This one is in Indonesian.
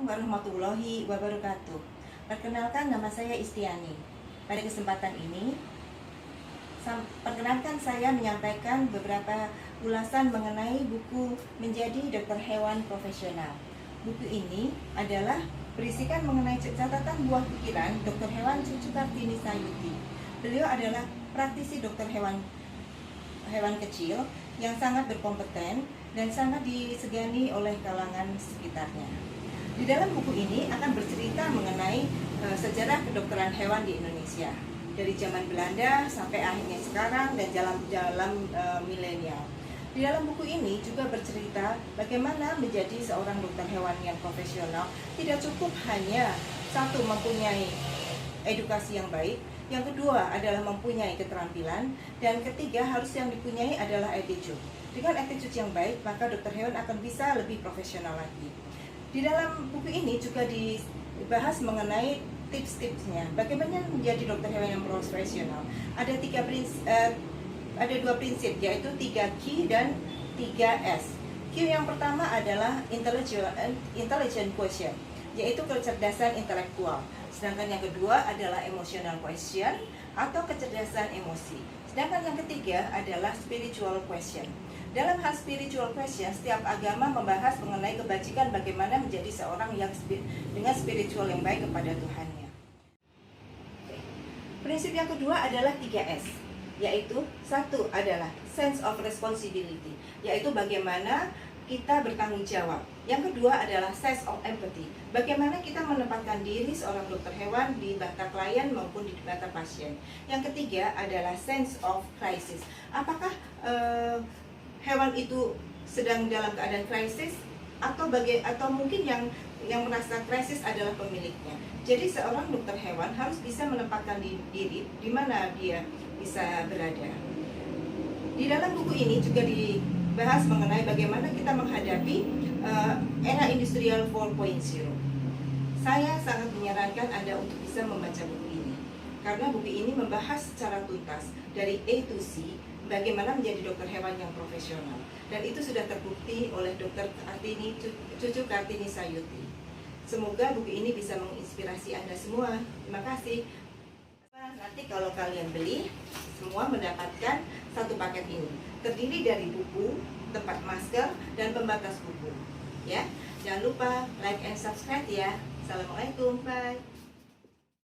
warahmatullahi wabarakatuh. Perkenalkan, nama saya Istiani. Pada kesempatan ini, perkenalkan saya menyampaikan beberapa ulasan mengenai buku Menjadi Dokter Hewan Profesional. Buku ini adalah berisikan mengenai catatan buah pikiran Dokter Hewan Cucu Kartini Sayuti. Beliau adalah praktisi dokter hewan kecil yang sangat berkompeten dan sangat disegani oleh kalangan sekitarnya. Di dalam buku ini akan bercerita mengenai sejarah kedokteran hewan di Indonesia dari zaman Belanda sampai akhirnya sekarang dan dalam milenial. Di dalam buku ini juga bercerita bagaimana menjadi seorang dokter hewan yang profesional tidak cukup hanya satu mempunyai edukasi yang baik, yang kedua adalah mempunyai keterampilan, dan ketiga harus yang dipunyai adalah attitude. Dengan attitude yang baik, maka dokter hewan akan bisa lebih profesional lagi. Di dalam buku ini juga dibahas mengenai tips-tipsnya, bagaimana menjadi dokter hewan yang profesional. Ada dua prinsip, yaitu 3Q dan 3S. Q yang pertama adalah intelligent quotient, yaitu kecerdasan intelektual. Sedangkan yang kedua adalah emotional quotient atau kecerdasan emosi. Sedangkan yang ketiga adalah spiritual quotient. Dalam hal spiritual quotient, setiap agama membahas mengenai kebajikan bagaimana menjadi seorang yang dengan spiritual yang baik kepada Tuhannya. Prinsip yang kedua adalah 3S, yaitu satu adalah sense of responsibility, yaitu bagaimana kita bertanggung jawab. Yang kedua adalah sense of empathy, bagaimana kita menempatkan diri seorang dokter hewan di mata klien maupun di mata pasien. Yang ketiga adalah sense of crisis, apakah hewan itu sedang dalam keadaan krisis atau mungkin yang merasa krisis adalah pemiliknya. Jadi seorang dokter hewan harus bisa menempatkan diri di mana dia bisa berada. Di dalam buku ini juga dibahas mengenai bagaimana kita menghadapi era industrial 4.0. Saya sangat menyarankan Anda untuk bisa membaca buku ini, karena buku ini membahas secara tuntas dari A to Z bagaimana menjadi dokter hewan yang profesional, dan itu sudah terbukti oleh Dokter Cucu Kartini Sayuti. Semoga buku ini bisa menginspirasi Anda semua. Terima kasih. Nanti kalau kalian beli, semua mendapatkan satu paket ini, terdiri dari buku, tempat masker, dan pembatas buku. Ya, jangan lupa like and subscribe ya. Assalamualaikum, bye.